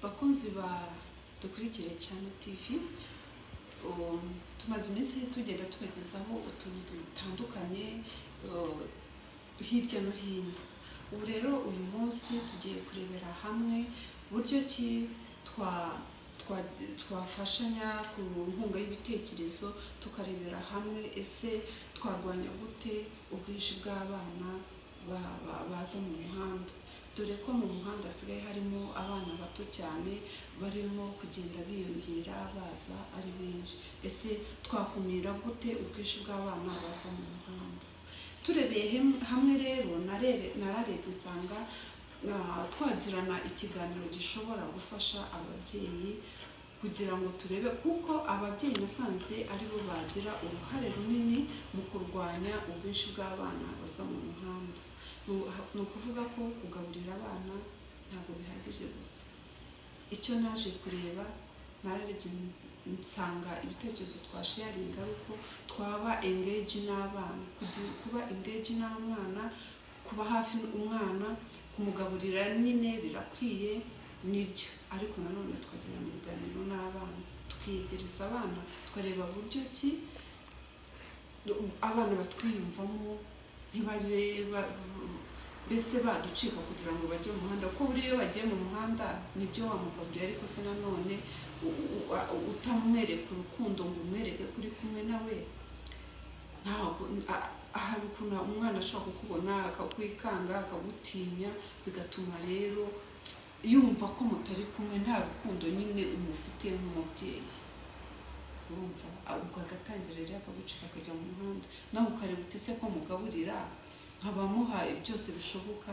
bakunzi ba dukurikire cyane TV, tumaze iminsi tugenda tubagezaho utuntu dutandukanye hirya no hino. Ubu rero uyu munsi tugiye kurebera hamwe buryo ki twafashanya ku nkunga y'ibitekerezo, tukarebera hamwe ese twarwanya gute ubwinshi bw'abana baza mu muhanda, dore ko mu muhanda hasigaye harimo abana bato cyane barimo kugenda biyongera baza ari benshi. Ese twakumira gute ubwinshi bw'abana baza mu muhanda? Turebeye hamwe rero nararebye nsanga twagirana ikiganiro gishobora gufasha ababyeyi kugira ngo turebe, kuko ababyeyi nasanze aribo bagira uruhare runini mu kurwanya ubwinshi bw'abana baza mu muhanda. Ni ukuvuga ko kugaburira abana ntabwo bihagije gusa. Icyo naje kureba, nararebye nsanga ibitekerezo twasharinga ari uko twaba engage n'abana, kuba engage n'umwana, kuba hafi umwana, kumugaburira nyine birakwiye nibyo, ariko nanone twagirana ibiganiro n'abana, tukiyegereza abana, twareba buryo ki abana batwiyumvamo, mbese baducika kugira ngo bajye mu muhanda. Kuko buriya iyo bagiye mu muhanda nibyo wamugaburira, ariko se nanone utamwereka urukundo ngo umwereke kuri kumwe nawe, ntabwo hari ukuntu umwana ashobora kukubona akakwikanga akagutinya, bigatuma rero yumva ko mutari kumwe, nta rukundo nyine umufitiye nk'umubyeyi. Urumva ubwo agatangira rero akagucika akajya mu muhanda, nawe ukareba uti se ko mugaburira nkabamuhaye byose bishoboka,